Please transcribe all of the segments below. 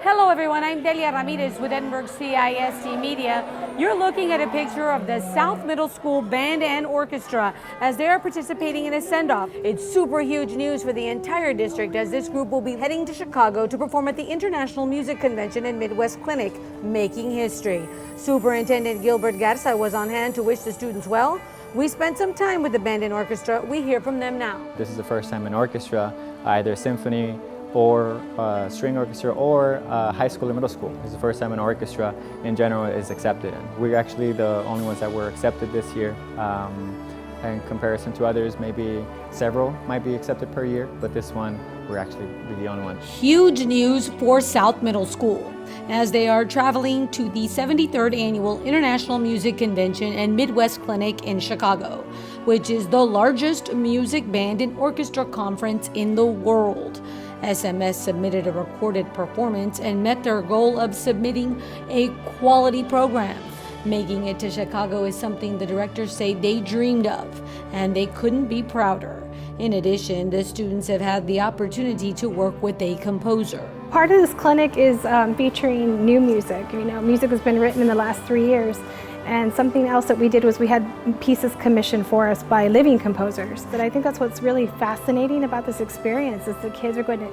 Hello everyone, I'm Delia Ramirez with Edinburgh CISD Media. You're looking at a picture of the South Middle School Band and Orchestra as they are participating in a send-off. It's super huge news for the entire district as this group will be heading to Chicago to perform at the International Music Convention and Midwest Clinic, making history. Superintendent Gilbert Garza was on hand to wish the students well. We spent some time with the band and orchestra. We hear from them now. This is the first time an orchestra, either symphony or string orchestra or high school or middle school. It's the first time an orchestra in general is accepted. And we're actually the only ones that were accepted this year. In comparison to others, maybe several might be accepted per year, but this one, we're actually the only one. Huge news for South Middle School as they are traveling to the 73rd Annual International Music Convention and Midwest Clinic in Chicago, which is the largest music band and orchestra conference in the world. SMS submitted a recorded performance and met their goal of submitting a quality program. Making it to Chicago is something the directors say they dreamed of, and they couldn't be prouder. In addition, the students have had the opportunity to work with a composer. Part of this clinic is featuring new music. Music has been written in the last 3 years. And something else that we did was we had pieces commissioned for us by living composers. But I think that's what's really fascinating about this experience is the kids are going to,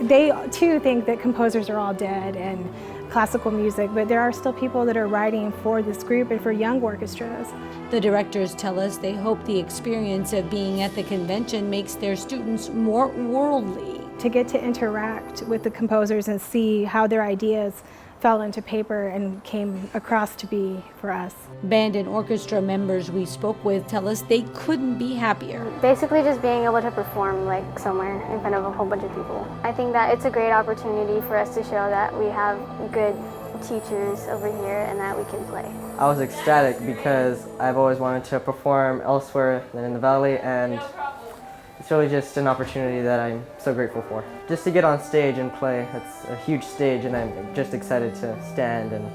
they too think that composers are all dead and classical music, but there are still people that are writing for this group and for young orchestras. The directors tell us they hope the experience of being at the convention makes their students more worldly. To get to interact with the composers and see how their ideas fell into paper and came across to be for us. Band and orchestra members we spoke with tell us they couldn't be happier. Basically just being able to perform like somewhere in front of a whole bunch of people. I think that it's a great opportunity for us to show that we have good teachers over here and that we can play. I was ecstatic because I've always wanted to perform elsewhere than in the Valley, and it's really just an opportunity that I'm so grateful for. Just to get on stage and play, it's a huge stage and I'm just excited to stand and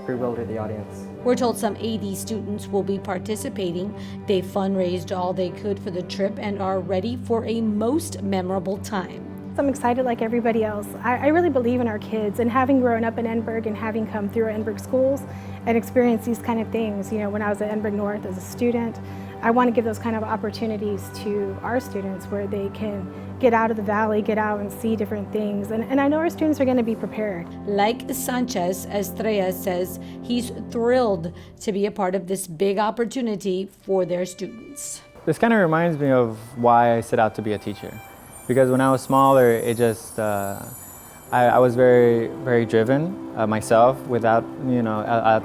bewilder the audience. We're told some AD students will be participating. They fundraised all they could for the trip and are ready for a most memorable time. I'm excited like everybody else. I really believe in our kids, and having grown up in Edinburgh and having come through Edinburgh schools and experienced these kind of things, when I was at Edinburgh North as a student, I want to give those kind of opportunities to our students where they can get out of the Valley, get out and see different things. And I know our students are going to be prepared. Like Sanchez, Estrella says he's thrilled to be a part of this big opportunity for their students. This kind of reminds me of why I set out to be a teacher. Because when I was smaller, it just, I was very, very driven myself without,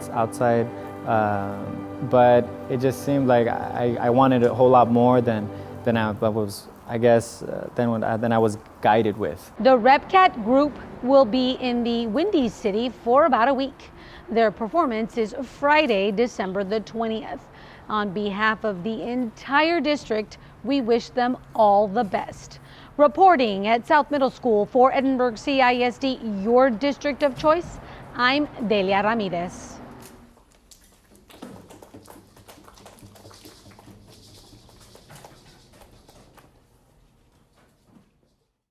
outside. But it just seemed like I wanted a whole lot more than I was, I guess, than I was guided with. The RepCat group will be in the Windy City for about a week. Their performance is Friday, December the 20th. On behalf of the entire district, we wish them all the best. Reporting at South Middle School for Edinburgh CISD, your district of choice, I'm Delia Ramirez.